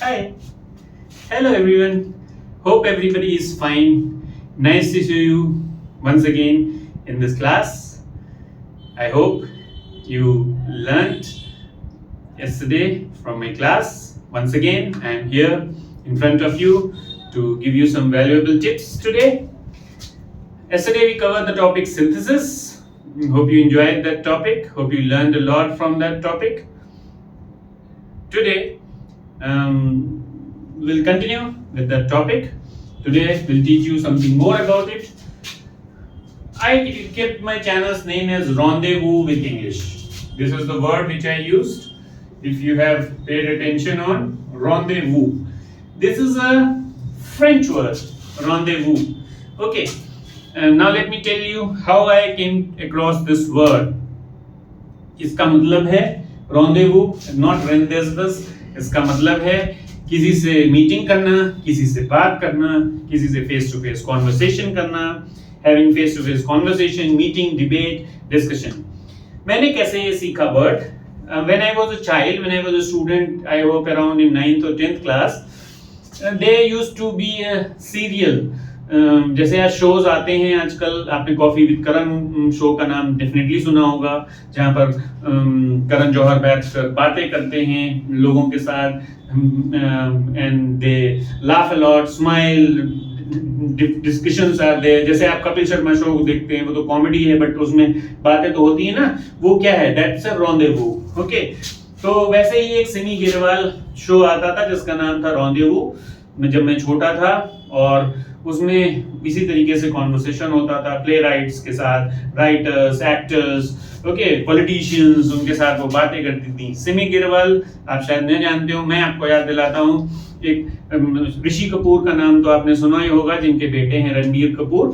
Hi. Hello everyone. Hope everybody is fine. Nice to see you once again in this class. I hope you learnt yesterday from my class. Once again, I am here in front of you to give you some valuable tips today. Yesterday we covered the topic synthesis. Hope you enjoyed that topic. Hope you learned a lot from that topic. Today, we'll continue with that topic. Today, we'll teach you something more about it. I kept my channel's name as Rendezvous with English. This is the word which I used. If you have paid attention on rendezvous, this is a French word, rendezvous. Okay, and now let me tell you how I came across this word. इसका मतलब है rendezvous, not rendezvous. इसका मतलब है किसी से meeting करना, किसी से बात करना, किसी से फेस टू फेस कॉन्वर्सेशन करना, having face to face conversation, meeting, debate, discussion. मैंने कैसे ये सीखा word? When I was a child, when I was a student, I hope around in 9th or 10th class, there used to be a serial. जैसे आज shows आते हैं आजकल, आपने कॉफी विद करण शो का नाम डेफिनेटली सुना होगा, जहाँ पर करण जौहर बैठकर बातें करते हैं लोगों के साथ, and they laugh a lot, smile, discussions are there. जैसे आप कपिल शर्मा शो देखते हैं, वो तो कॉमेडी है बट उसमें बातें तो होती है ना, वो क्या है? That's a rendezvous. ओके, तो वैसे ही एक सिमी गिरवाल शो आता था जिसका नाम था rendezvous, जब मैं छोटा था, और उसमें इसी तरीके से कॉन्वर्सेशन होता था प्ले राइट्स के साथ, राइटर्स, एक्टर्स, ओके, पॉलिटिशियंस, उनके साथ वो बातें करती थी. सिमी गिरवाल आप शायद नहीं जानते हो, मैं आपको याद दिलाता हूँ. एक ऋषि कपूर का नाम तो आपने सुना ही होगा, जिनके बेटे हैं रणबीर कपूर,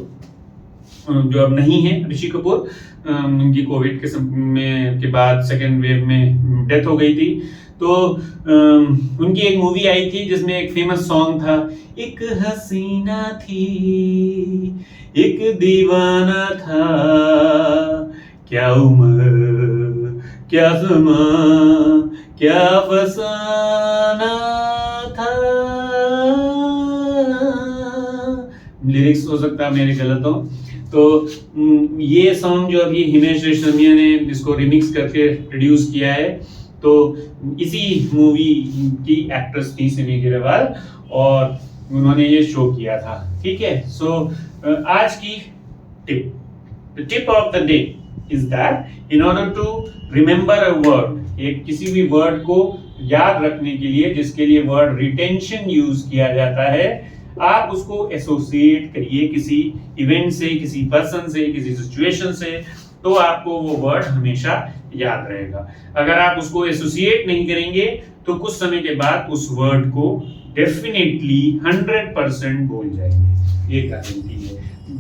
जो अब नहीं है ऋषि कपूर. उनकी कोविड के बाद सेकेंड वेव में डेथ हो गई थी. तो उनकी एक मूवी आई थी जिसमें एक फेमस सॉन्ग था, एक हसीना थी, एक दीवाना था, क्या उम्र, क्या समा, क्या फसाना था. लिरिक्स हो सकता है मेरे गलत हो. तो ये सॉन्ग जो अभी हिमेश रेशमिया ने इसको रिमिक्स करके प्रोड्यूस किया है, तो इसी मूवी की एक्ट्रेस थी सिमी गिरवाल, और उन्होंने ये शो किया था. ठीक है, सो आज की tip, the tip of the day is that in order to remember a word, एक किसी भी वर्ड को याद रखने के लिए, जिसके लिए वर्ड रिटेंशन यूज किया जाता है, आप उसको एसोसिएट करिए किसी इवेंट से, किसी पर्सन से, किसी सिचुएशन से, तो आपको वो वर्ड हमेशा याद रहेगा. अगर आप उसको एसोसिएट नहीं करेंगे तो कुछ समय के बाद उस वर्ड को डेफिनेटली 100% भूल जाएंगे, ये गारंटी है.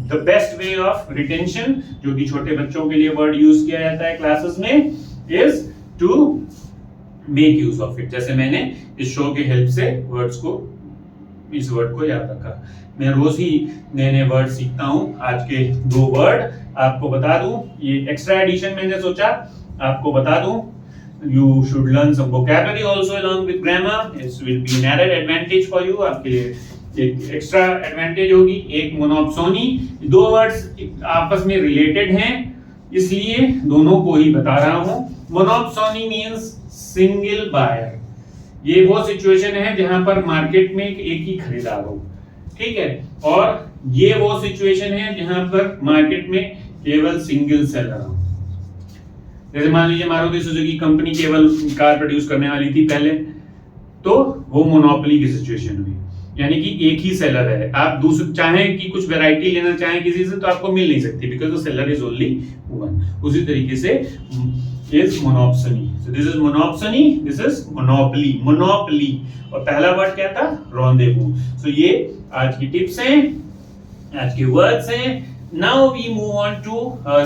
The best way of retention, जो कि छोटे बच्चों के लिए वर्ड यूज किया जाता है क्लासेस में, is to make use of it. जैसे मैंने इस शो की हेल्प से इस वर्ड को याद रखा. मैं रोज ही नए नए वर्ड सीखता हूँ. आज के 2 वर्ड आपको बता दूं, ये एक्स्ट्रा एडिशन मैंने सोचा आपको बता दूं. You should learn some vocabulary also along with grammar. It will be an added advantage for you. आपके लिए एक एक्स्ट्रा एडवांटेज होगी. एक मोनोप्सोनी, 2 वर्ड्स आपस में रिलेटेड हैं, इसलिए दोनों को ही बता रहा हूँ. मोनोप्सोनी मींस सिंगल बायर. ये वो सिचुएशन है जहां पर मार्केट में एक ही खरीदार हो. ठीक है, और ये वो सिचुएशन है जहां पर मार्केट में केवल सिंगल सेलर हो. जैसे मान लीजिए मारुति सुजुकी कंपनी केवल कार प्रोड्यूस करने वाली थी पहले, तो वो मोनोपोली की सिचुएशन हुई, यानी कि एक ही सेलर है. आप दूसरे चाहें कि कुछ वैरायटी लेना चाहें किसी से, तो आपको मिल नहीं सकती, because the seller is only one. उसी तरीके से is monopsony. So this is monopsony, this is monopoly. Monopoly. और पहला वर्ड क्या था? Rendezvous. So ये आज की टिप्स हैं, आज के वर्ड्स हैं. Now we move on to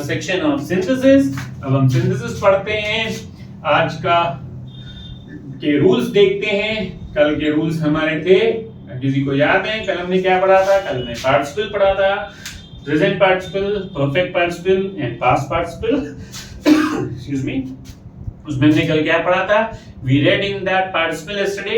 section of synthesis. अब हम synthesis पढ़ते हैं. आज का के रूल्स देखते हैं. कल के रूल्स हमारे थे, किसी को याद है कल हमने क्या पढ़ा था? कल हमने पार्टिसिपल पढ़ा था, present participle, perfect participle and past participle. Excuse me. उसमें हमने कल क्या पढ़ा था? We read in that participle yesterday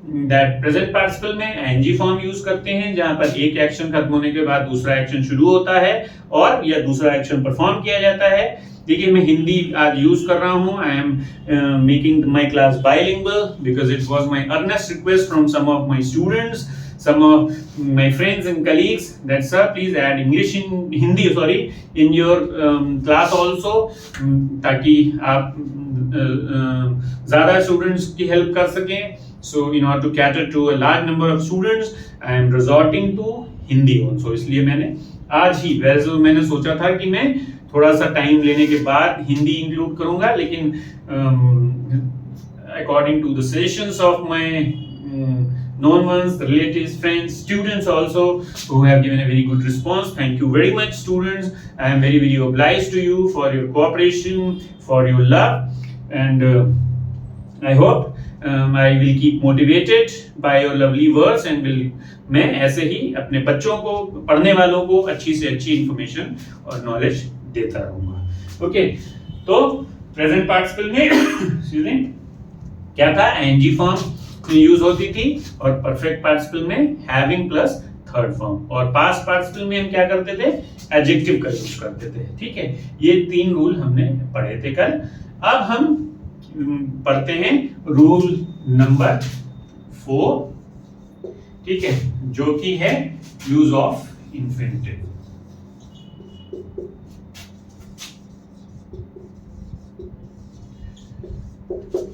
that present participle में एनजी फॉर्म यूज करते हैं जहां पर एक एक्शन खत्म होने के बाद दूसरा एक्शन शुरू होता है और या दूसरा एक्शन परफॉर्म किया जाता है। देखिए मैं हिंदी आज यूज कर रहा हूं। I am making my class bilingual because it was my earnest request from some of my students, some of my friends and colleagues that sir please add English in Hindi in your class also, ताकि आप ज़्यादा students की help कर सकें। So in order to cater to a large number of students I am resorting to Hindi also। इसलिए मैंने आज ही, वैसे मैंने सोचा था कि मैं थोड़ा सा टाइम लेने के बाद हिंदी इंक्लूड करूंगा, लेकिन according to the suggestions of my known ones, the relatives, friends, students also who have given a very good response. Thank you very much students. I am very obliged to you for your cooperation, for your love, and I hope I will keep motivated by your lovely words and मैं ऐसे ही अपने बच्चों को, पढ़ने वालों को अच्छी से अच्छी इंफॉर्मेशन और नॉलेज देता रहूंगा। ओके, तो प्रेजेंट पार्टिसिपल में क्या था, एनजी फॉर्म यूज होती थी और परफेक्ट पार्टिसिपल में हैविंग प्लस थर्ड फॉर्म, और पास्ट पार्टिसिपल में हम क्या करते थे, एडजेक्टिव का यूज करते थे। ठीक है, ये 3 रूल हमने पढ़े थे कल। अब हम पढ़ते हैं रूल नंबर 4, ठीक है, जो कि है यूज ऑफ इंफिनिटिव।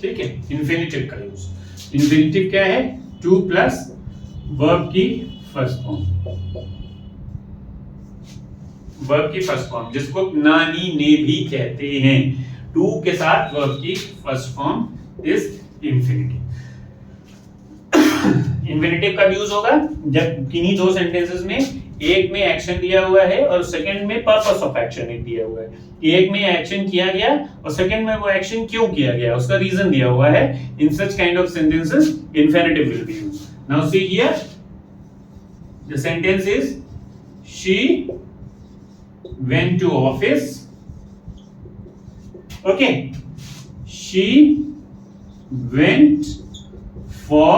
ठीक है, इंफिनिटिव का यूज। इंफिनिटिव क्या है, टू प्लस वर्ब की फर्स्ट फॉर्म, वर्ब की फर्स्ट फॉर्म जिसको नानी ने भी कहते हैं। टू के साथ वर्ब की first form is infinitive. Infinitive कब यूज होगा, जब किन्हीं 2 सेंटेंसेस में एक में एक्शन दिया हुआ है और सेकंड में पर्पस ऑफ एक्शन दिया हुआ है। एक में एक्शन किया गया और सेकंड में वो एक्शन क्यों किया गया, उसका रीजन दिया हुआ है। In such kind of sentences infinitive will be used. Now see here the sentence is she went to office. Okay, she went for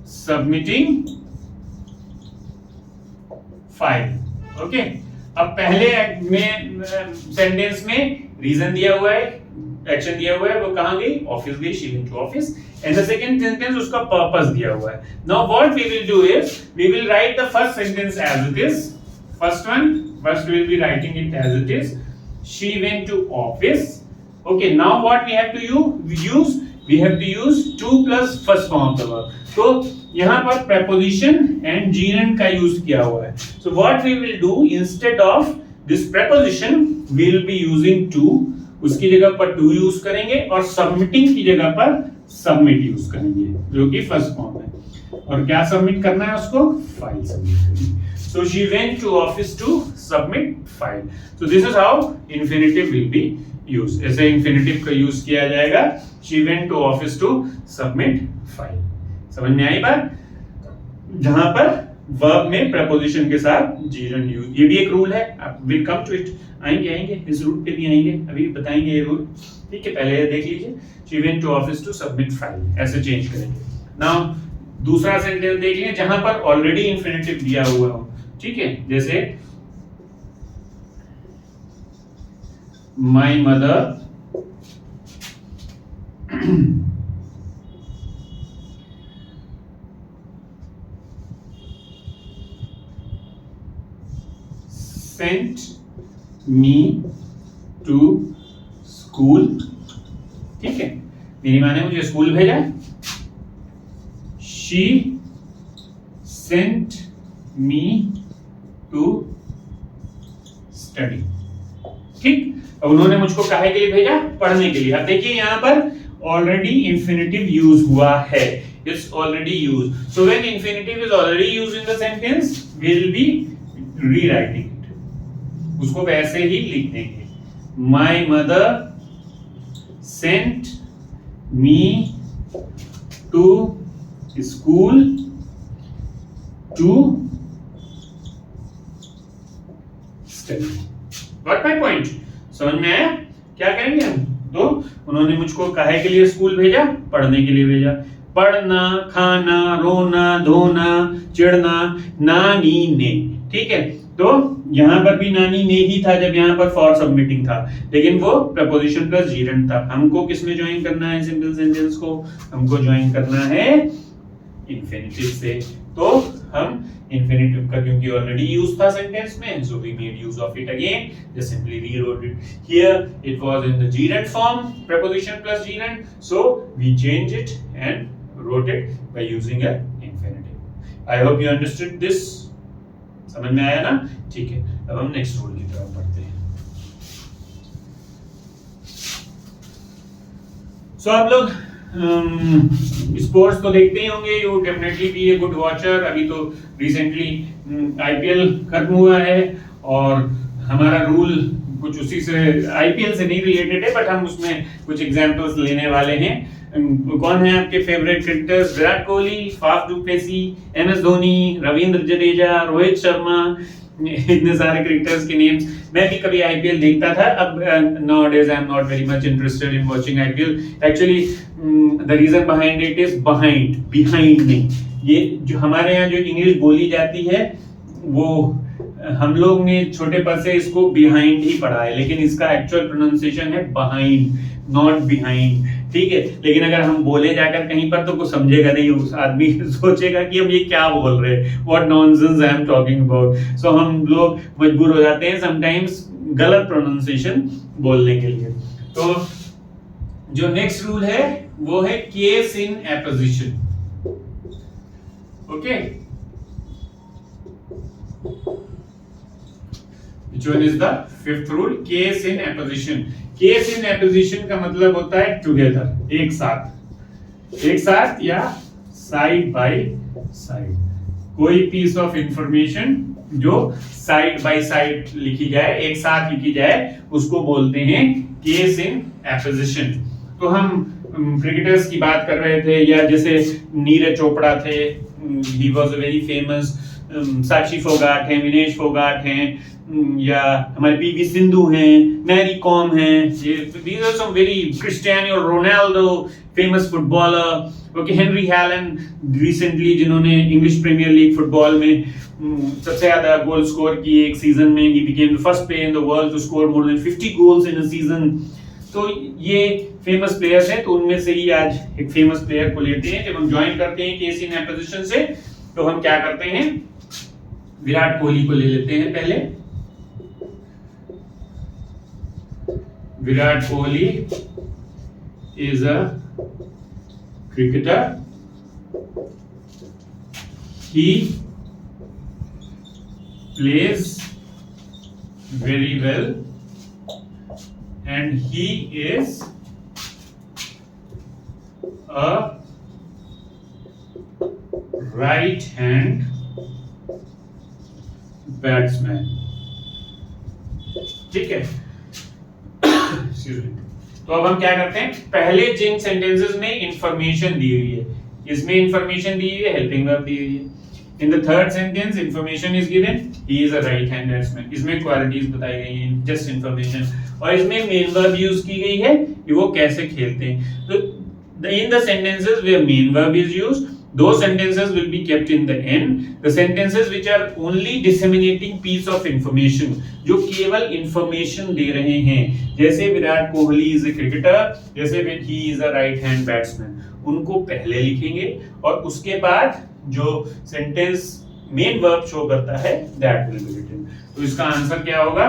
submitting file. Okay, अब पहले में सेंटेंस में रीजन दिया हुआ है, एक्शन दिया हुआ है, वो कहां गई, ऑफिस गई, she went to office, and the second sentence उसका पर्पस दिया हुआ है। Now what we will do is we will write the first sentence as it is. First we will be writing it as it is. She went to office. Okay, now what we have to use? We have to use to plus first form of the verb. तो यहाँ पर preposition and gerund का use किया हुआ है। So what we will do, instead of this preposition we will be using to, उसकी जगह पर to यूज करेंगे और submitting की जगह पर सबमिट यूज करेंगे, जो कि फर्स्ट फॉर्म है। और क्या सबमिट करना है उसको, फाइल सबमिट करनी। So she went to office to submit file. So this is how infinitive will be used. ऐसे इंफिनिटिव का यूज किया जाएगा, she went to office to submit file. समझ में आई बात, जहां पर वर्ब में preposition के साथ gerund यूज। ये भी एक रूल है, विल कम टू इट, आएंगे इस रूल पे भी आएंगे, अभी बताएंगे ये रूल। ठीक है, पहले देख लीजिए, she went to office to submit file, ऐसे चेंज करेंगे। नाउ दूसरा सेंटेंस देख लीजिए जहां पर ऑलरेडी इंफिनिटिव दिया हुआ हो। ठीक है, जैसे my mother sent me to school। ठीक है, मेरी माँ ने मुझे स्कूल भेजा। She sent me to study। ठीक, अब उन्होंने मुझको काहे के लिए भेजा, पढ़ने के लिए। अब देखिए यहाँ पर ऑलरेडी इंफिनिटिव यूज हुआ है, it's already use. So when infinitive is already used in the sentence we will be rewriting it, उसको वैसे ही लिख देंगे। My mother sent me to school to study. Got my point, समझ में आया? क्या करेंगे हम, तो उन्होंने मुझको काहे के लिए स्कूल भेजा? पढ़ने के लिए भेजा। पढ़ना, खाना, रोना, धोना, चिढ़ना, नानी ने, ठीक है। तो यहाँ पर भी नानी ने ही था जब यहाँ पर फॉर सबमिटिंग था, लेकिन वो प्रपोजिशन प्लस जीरेंट था। हमको किस में ज्वाइन करना है सिंपल सेंटेंस को? हमको ज्वाइन करना है इंफिनिटिव से। तो हम इंफिनिटिव का क्योंकि ऑलरेडी यूज था सेंटेंस में, so we made use of it again, just simply rewrote it. Here it was in the gerund form, preposition plus gerund, so we change it and wrote it by using a infinitive. I hope you understood this. समझ में आया ना? ठीक है, अब हम next rule की तरफ बढ़ते हैं। सो आप लोग स्पोर्ट्स तो देखते ही होंगे, you definitely be a good watcher. अभी तो रिसेंटली आईपीएल खत्म हुआ है और हमारा रूल कुछ उसी से, आईपीएल से नहीं रिलेटेड है, बट हम उसमें कुछ एग्जांपल्स लेने वाले हैं। कौन है आपके favourite cricketers? Virat Kohli, Faf du Plessis, MS Dhoni, Ravindra Jadeja, Rohit Sharma, इतने सारे क्रिकेटर्स के नेम्स। मैं भी कभी आईपीएल देखता था, अब nowadays I am not very much interested in watching IPL. Actually, the reason behind it is behind नहीं। ये जो हमारे यहाँ जो इंग्लिश बोली जाती है वो हम लोग ने छोटे पर से इसको बिहाइंड ही पढ़ा है, लेकिन इसका एक्चुअल प्रोनाउंसिएशन है behind, not behind, ठीक है। लेकिन अगर हम बोले जाकर कहीं पर तो कुछ समझेगा नहीं, उस आदमी सोचेगा कि हम ये क्या बोल रहे हैं, what nonsense I am talking about. So हम लोग मजबूर हो जाते हैं समटाइम्स गलत प्रोनाउंसिएशन बोलने के लिए। तो जो नेक्स्ट रूल है वो है case in apposition, okay. Which one is the fifth rule? Case in apposition. Case in apposition का मतलब होता है together, एक साथ या side by side। कोई piece of information जो side by side लिखी जाए, एक साथ लिखी जाए, उसको बोलते हैं case in apposition। तो हम क्रिकेटर्स की बात कर रहे थे, या जैसे नीरज चोपड़ा थे, he was a very famous, साक्षी फोगाट हैं, विनेश फोगाट हैं, या हमारे पीवी सिंधु हैं, मैरी कॉम हैं, these are some very, Cristiano Ronaldo, famous footballer, okay, Henry Haaland recently जिन्होंने इंग्लिश प्रीमियर लीग फुटबॉल में सबसे ज्यादा गोल स्कोर किए एक सीजन में, he became the first player in the world to score more than 50 goals in a season। तो ये famous players हैं, तो उनमें से ही आज एक फेमस प्लेयर को लेते हैं। जब हम ज्वाइन करते हैं केस इन एपोजिशन से, तो हम क्या करते हैं? विराट कोहली को ले लेते हैं पहले। Virat Kohli is a cricketer, he plays very well and he is a right hand batsman, ठीक है। तो अब हम क्या करते हैं? पहले जिन सेंटेंसेस में इंफॉर्मेशन दी हुई है, इसमें इंफॉर्मेशन दी हुई है, हेल्पिंग वर्ब दी हुई है। In the third sentence, information is given. He is a right-hand batsman. इसमें qualities बताई गई हैं, just information. और इसमें main verb use की गई है कि वो कैसे खेलते हैं। तो in the sentences where main verb is used, those sentences will be kept in the end. The sentences which are only disseminating piece of information, जो केवल information दे रहे हैं, जैसे Virat Kohli is a cricketer, जैसे he is a right-hand batsman, उनको पहले लिखेंगे और उसके बाद जो सेंटेंस मेन वर्ब शो करता है दैट विल बी रिटन। तो इसका आंसर क्या होगा?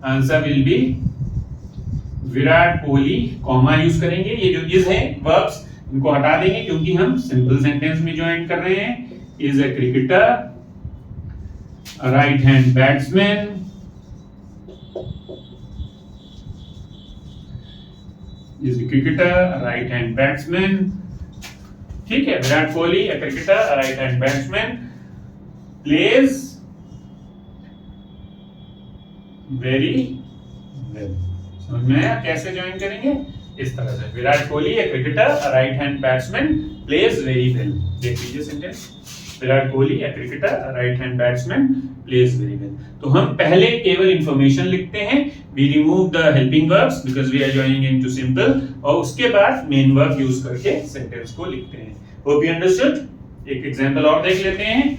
Answer will be Virat Kohli, comma use करेंगे। ये जो इज है वर्ब्स, इनको हटा देंगे क्योंकि हम सिंपल सेंटेंस में ज्वाइन कर रहे हैं। Is a cricketer, a right hand batsman, is a cricketer, a right hand batsman, ठीक है। Virat Kohli, a cricketer, a right hand batsman, plays very well. समझ में आया कैसे ज्वाइन करेंगे? इस तरह से, Virat Kohli, a cricketer, a right hand batsman, plays very well. देख लीजिए sentence, Virat Kohli, a cricketer, a right hand batsman, plays very well. तो हम पहले केवल इंफॉर्मेशन लिखते हैं, we remove the helping verbs because we are joining into simple, और उसके बाद मेन वर्ब यूज करके सेंटेंस को लिखते हैं। Hope you understood. एक एग्जांपल और देख लेते हैं।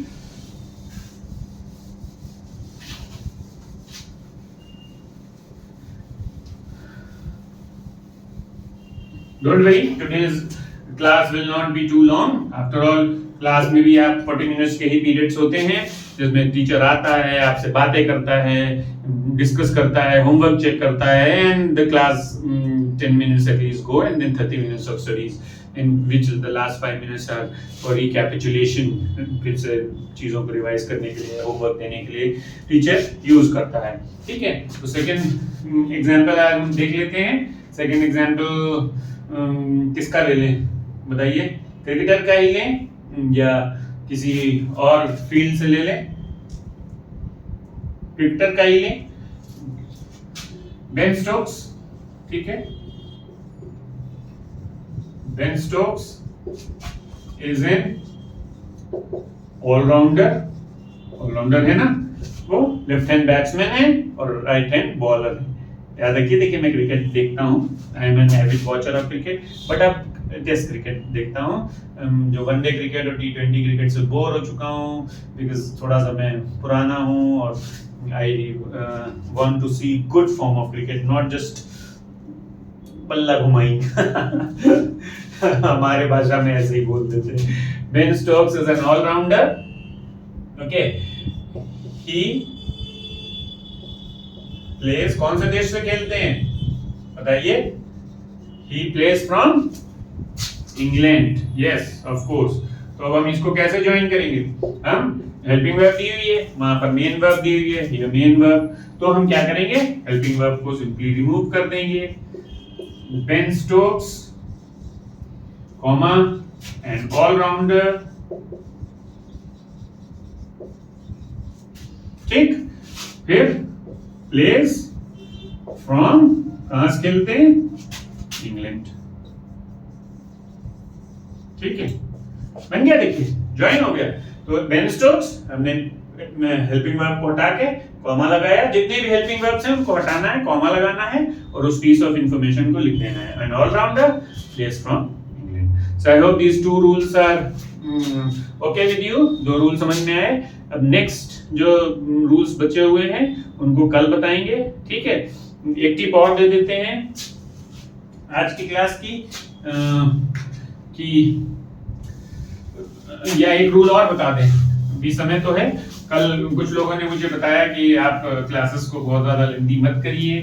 Don't worry, today's class will not be too long. After all, class में भी आप 40 मिनट्स के ही पीरियड्स होते हैं जिसमें टीचर आता है, आपसे बातें करता है, डिस्कस करता है, होमवर्क चेक करता है, and the class 10 minutes at least go, and then 30 minutes of studies, in which the last 5 minutes are for recapitulation, फिर से चीजों को रिवाइज करने के लिए, होमवर्क देने के लिए टीचर यूज करता है। ठीक है, तो सेकंड एग्जांपल आज हम देख लेते हैं। सेकंड एग्जांपल किसका ले लें बताइए? क्रिकेटर का ही लें या किसी और फील्ड से ले लें? क्रिकेटर का ही लें, बेन स्टोक्स। ठीक है, Ben Stokes is an allrounder. Allrounder है ना, वो लेफ्ट हैंड बैट्समैन है और राइट हैंड बॉलर है। याद रखिए, देखिए मैं क्रिकेट देखता हूँ, I am an avid watcher of cricket, but अब टेस्ट क्रिकेट देखता हूँ। जो वनडे क्रिकेट और T20 क्रिकेट से बोर हो चुका हूँ बिकॉज थोड़ा सा मैं पुराना हूँ और I want to see good form of cricket, not just बल्ला घुमाई। हमारे भाषा में ऐसे ही बोलते थे। Ben Stokes is an all-rounder. Okay, he plays, कौन से देश से खेलते हैं बताइए? He plays from England. Yes of course. तो अब हम इसको कैसे ज्वाइन करेंगे? हम हेल्पिंग वर्ब दी हुई है, वहां पर मेन वर्ब दी हुई है, ये मेन वर्ब, तो हम क्या करेंगे? हेल्पिंग वर्ब को सिंपली रिमूव कर देंगे। Ben Stokes comma an allrounder. ठीक, फिर प्लेस फ्रॉम, कहां से खेलते हैं? इंग्लैंड। ठीक है, बन गया, देखिए ज्वाइन हो गया। तो बेन स्टोक्स, हमने हेल्पिंग वर्ब को हटा के कॉमा लगाया, जितने भी हेल्पिंग वर्ब्स हैं उनको हटाना है, कॉमा लगाना है और उस पीस ऑफ इंफॉर्मेशन को लिख देना है। An allrounder place from England. So I hope these two rules are okay with you. दो रूल समझ में आए। अब नेक्स्ट जो रूल्स बचे हुए हैं उनको कल बताएंगे। ठीक है, एक टिप और दे देते हैं आज की क्लास की कि या एक रूल और बता दें, अभी समय तो है। कल कुछ लोगों ने मुझे बताया कि आप क्लासेस को बहुत ज्यादा लेंदी मत करिए,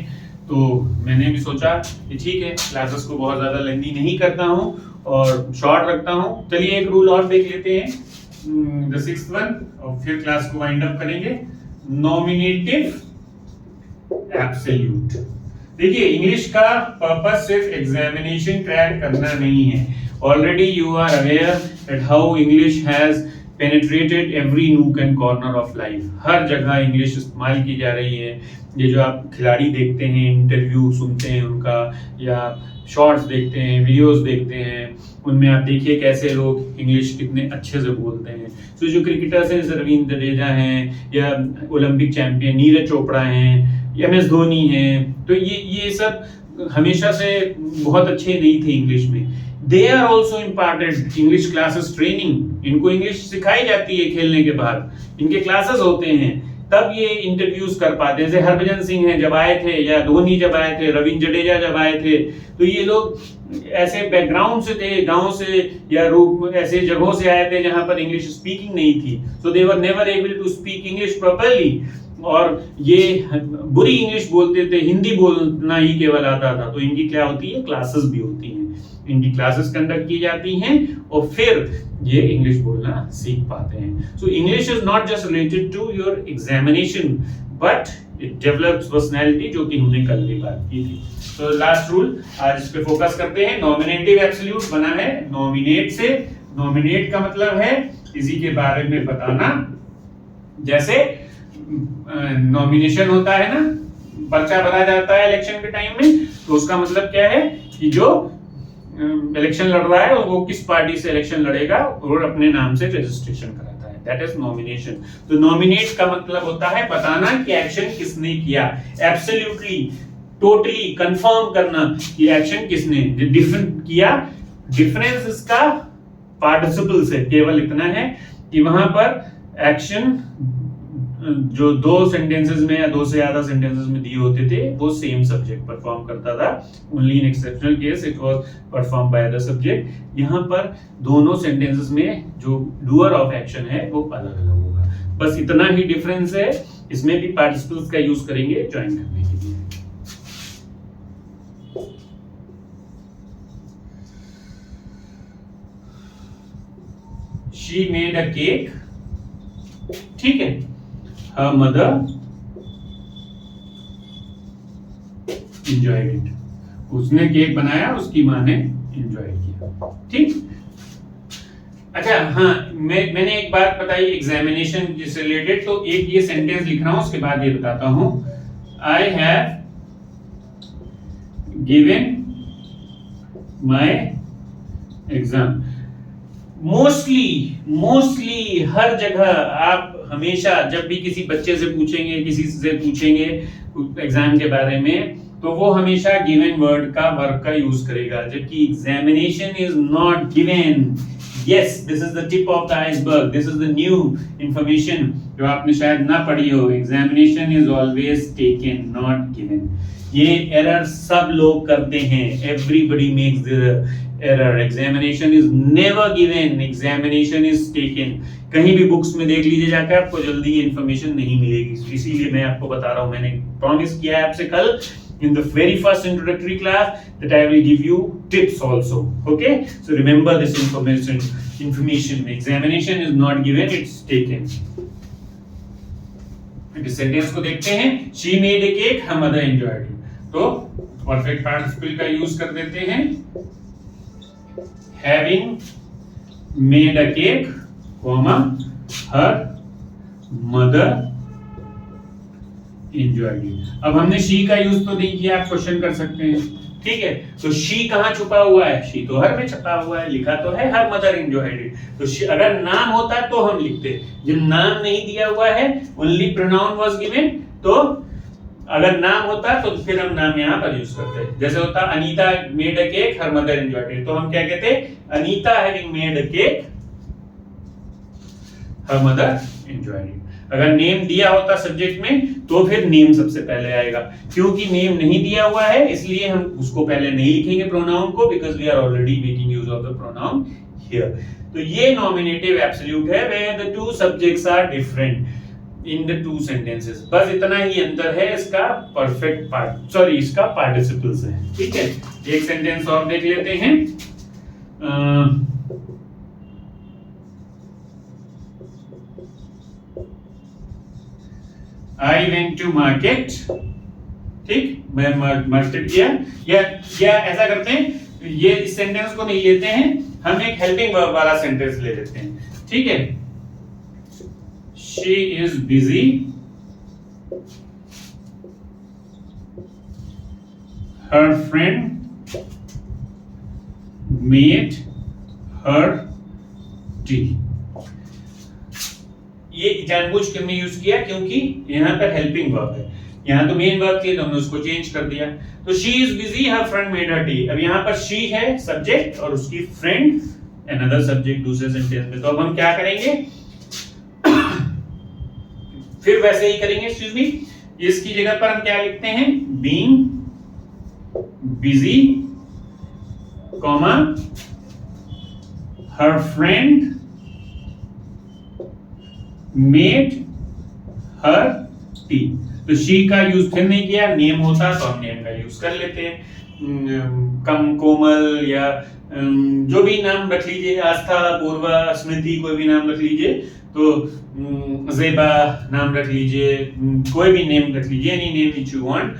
तो मैंने भी सोचा कि ठीक है, क्लासेस को बहुत ज्यादा लेंदी नहीं करता हूँ और शॉर्ट रखता हूँ। चलिए एक रूल और देख लेते हैं, द सिक्स्थ वन, और फिर क्लास को वाइंड अप करेंगे। Nominative absolute. देखिए, इंग्लिश का पर्पस सिर्फ एग्जामिनेशन क्रैक करना नहीं है। Already you are aware that how English has penetrated every nook and corner of life. हर जगह इंग्लिश इस्तेमाल की जा रही है। ये जो आप खिलाड़ी देखते हैं, इंटरव्यू सुनते हैं उनका, या शॉर्ट्स देखते हैं, वीडियोस देखते हैं, उनमें आप देखिए कैसे लोग इंग्लिश कितने अच्छे से बोलते हैं। तो जो क्रिकेटर्स हैं, रवींद्र जडेजा हैं, या ओलंपिक चैंपियन नीरज चोपड़ा हैं, MS धोनी हैं, तो ये सब हमेशा से बहुत अच्छे नहीं थे इंग्लिश में। They are also important English classes training. इनको इंग्लिश सिखाई जाती है खेलने के बाद, इनके क्लासेस होते हैं, तब ये इंटरव्यूज कर पाते हैं। जैसे हरभजन सिंह हैं जब आए थे, या धोनी जब आए थे, रवींद्र जडेजा जब आए थे, तो ये लोग ऐसे बैकग्राउंड से थे, गांव से या ऐसे जगहों से आए थे जहां पर इंग्लिश स्पीकिंग नहीं थी। So they were never able to speak English properly, और ये बुरी इंग्लिश बोलते थे, हिंदी बोलना ही केवल आता था। तो इनकी क्या होती है? क्लासेस भी होती हैं, इनकी क्लासेस कंडक्ट की जाती हैं और फिर ये इंग्लिश बोलना सीख पाते हैं। So English is not just related to your examination, but it develops personality, जो कि हमने कल भी बात की थी। तो लास्ट रूल आज इस पे फोकस करते हैं। नॉमिनेटिव एब्सोल्यूट बना है नॉमिनेट से। नॉमिनेट का मतलब है किसी के बारे में बताना। जैसे नॉमिनेशन होता है ना, पर्चा भरा जाता है इलेक्शन के टाइम में, तो उसका मतलब क्या है कि जो इलेक्शन लड़ रहा है वो किस पार्टी से इलेक्शन लड़ेगा और अपने नाम से रजिस्ट्रेशन कराता है। है, दैट इज नॉमिनेशन। तो नॉमिनेट का मतलब होता है बताना कि एक्शन किसने किया, एब्सोल्युटली टोटली कंफर्म करना कि एक्शन किसने डिफरेंट किया। डिफरेंस इसका पार्टिसिपल से केवल इतना है कि वहां पर एक्शन जो दो सेंटेंसेस में या दो से ज्यादा सेंटेंसेस में दिए होते थे वो सेम सब्जेक्ट परफॉर्म करता था, only in exceptional case it was perform by the subject. यहाँ पर दोनों सेंटेंसेस में जो डूअर ऑफ एक्शन है वो अलग अलग होगा, बस इतना ही डिफरेंस है। इसमें भी पार्टिसिपल्स का यूज करेंगे ज्वाइन करने के लिए। She made a cake, ठीक है, her mother enjoyed it, उसने केक बनाया, उसकी माँ ने एंजॉय किया, ठीक। अच्छा हाँ, मैंने एक बात बताई एग्जामिनेशन से रिलेटेड, तो एक ये सेंटेंस लिख रहा हूं, उसके बाद ये बताता हूं। I have given my exam. Mostly हर जगह आप हमेशा जब भी किसी बच्चे से पूछेंगे, किसी से पूछेंगे एग्जाम के बारे में, तो वो हमेशा गिवन वर्ड का वर्ब का यूज करेगा, जबकि examination is not given. Yes, this is the tip of the iceberg, this is the new information जो आपने शायद ना पढ़ी हो। Examination is always taken, not given. ये एरर सब लोग करते हैं, everybody makes the error. Examination is never given, examination is taken. कहीं भी बुक्स में देख लीजिए जाकर, आपको जल्दी ये इंफॉर्मेशन नहीं मिलेगी, इसीलिए मैं आपको बता रहा हूं। मैंने प्रॉमिस किया है आपसे कल in the very first introductory class that I will give you tips also, okay? So remember this information. Examination is not given, it's taken. इस सेंटेंस को देखते हैं, she made a cake, her mother enjoyed it. तो perfect participle का use कर देते हैं, having made a cake, comma, her mother enjoyed it. अब हमने she का यूज तो नहीं किया, आप क्वेश्चन कर सकते हैं, ठीक है। तो she कहाँ छुपा हुआ है? she तो हर में छुपा हुआ है, लिखा तो है her mother enjoyed it। तो अगर नाम होता तो हम लिखते, जब नाम नहीं दिया हुआ है, only pronoun was given, तो अगर नाम होता तो फिर हम नाम यहाँ पर यूज करते। जैसे होता Anita made a cake, her mother enjoyed it, तो हम क्या कहते? Anita having made a cake, her mother enjoyed it। अगर नेम दिया होता सब्जेक्ट में तो फिर नेम सबसे पहले आएगा, क्योंकि नेम नहीं दिया हुआ है इसलिए हम उसको पहले नहीं लिखेंगे प्रोनाउन को, because we are already making use of the pronoun here. तो ये नॉमिनेटिव एब्सोल्यूट है where the two subjects are different in the two sentences. बस इतना ही अंतर है इसका परफेक्ट पार्ट, सॉरी इसका पार्टिसिपल्स है, ठीक है। एक सेंटेंस और देख लेते हैं। I went to market, ठीक, मैं मार्केट गया। या ऐसा करते हैं, ये इस सेंटेंस को नहीं लेते हैं, हम एक हेल्पिंग वर्ब वाला सेंटेंस ले लेते हैं, ठीक है। She is busy, her friend made her tea। ये जानबूझ के हमने यूज किया क्योंकि यहाँ पर हेल्पिंग वर्ब है, यहाँ तो मेन वर्ब थी तो हमने उसको चेंज कर दिया। तो she is busy, her friend made her tea। अब यहाँ पर she है सब्जेक्ट और उसकी फ्रेंड another सब्जेक्ट दूसरे सेंटेंस में। तो अब हम क्या करेंगे? फिर वैसे ही करेंगे, एक्सक्यूज मी, इसकी जगह पर हम क्या लिखते हैं? being busy, comma, her friend made her tea। तो she का यूज फिर नहीं किया, नेम होता तो हम नेम का यूज कर लेते हैं। कम, कोमल या जो भी नाम रख लीजिए, आस्था, पूर्वा, स्मृति, कोई भी नाम रख लीजिए। तो ज़ेबा नाम रख लीजिए, कोई भी नेम रख लीजिए, any name which you want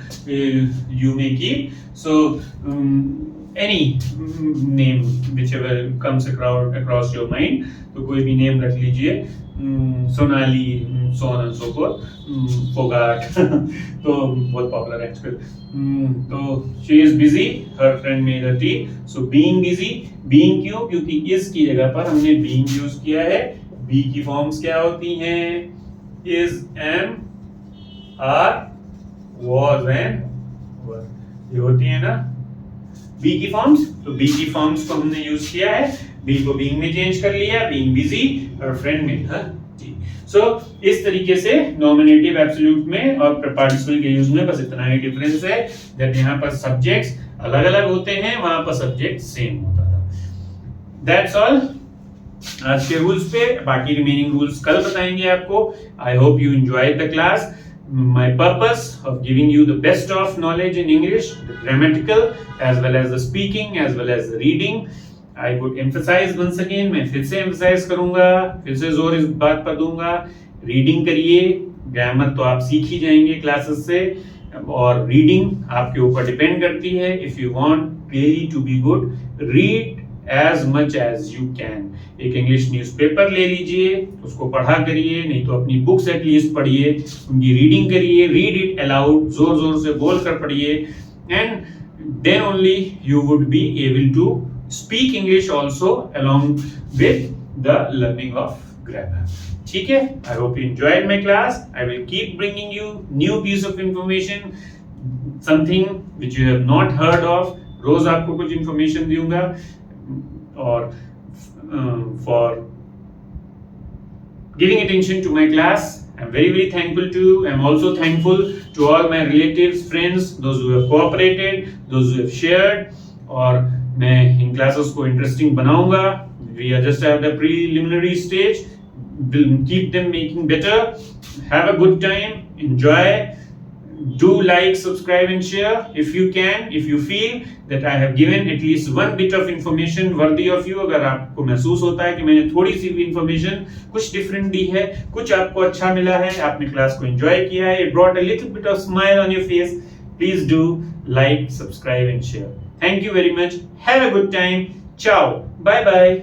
you may keep. So any name whichever comes across your mind, तो कोई भी नेम रख लीजिए, Sonali, so on and so forth, Phogat तो बहुत पॉपुलर है आजकल। तो she is busy, her friend made her tea, so being busy, being क्यों? क्योंकि is की जगह पर हमने being यूज किया है, बी की फॉर्म्स क्या होती हैं? Is, am, are, was and were, ये होती है ना बी की फॉर्म्स। तो बी की फॉर्म्स को हमने यूज किया है, बी को बीइंग में चेंज कर लिया, बीइंग बिजी और फ्रेंड में था जी। सो इस तरीके से नॉमिनेटिव एब्सोल्यूट में और पार्टिसिपल के यूज में बस इतना ही डिफरेंस है दैट यहाँ पर सब्जेक्ट्स अलग-अलग होते हैं, वहां पर सब्जेक्ट सेम होता था। दैट्स ऑल आज के रूल्स पे, बाकी रिमेनिंग रूल्स कल बताएंगे आपको। आई hope you enjoy the class. My purpose of giving you the best of knowledge in English, the grammatical as well as the speaking as well as the reading. I would emphasize once again, मैं फिर से emphasize करूंगा, फिर से जोर इस बात पर दूंगा, रीडिंग करिए, ग्रामर तो आप सीख ही जाएंगे क्लासेस से, और रीडिंग आपके ऊपर डिपेंड करती है। If you want really to be good, read as much as you can. एक इंग्लिश न्यूज़पेपर ले लीजिए, उसको पढ़ा करिए, नहीं तो अपनी बुक्स एटलीस्ट पढ़िए, उनकी रीडिंग करिए, रीड इट अलाउड, जोर जोर से बोल कर पढ़िए, and then only you would be able to speak English also along with the learning of grammar. ठीक है, I hope you enjoyed my class. I will keep bringing you new piece of information, something which you have not heard of. रोज आपको कुछ information दूंगा, और for giving attention to my class, I'm very very thankful to you. I'm also thankful to all my relatives, friends, those who have cooperated, those who have shared, और मैं इन classes को interesting बनाऊंगा। We are just at the preliminary stage. We'll keep them making better. Have a good time, enjoy. Do like, subscribe and share if you can, if you feel that I have given at least one bit of information worthy of you। अगर आपको महसूस होता है कि मैंने थोड़ी सी भी information कुछ डिफरेंट दी है, कुछ आपको अच्छा मिला है, आपने क्लास को एंजॉय किया है, it brought a little bit of smile on your face, please do like, subscribe and share. Thank you very much. Have a good time. Ciao. Bye bye.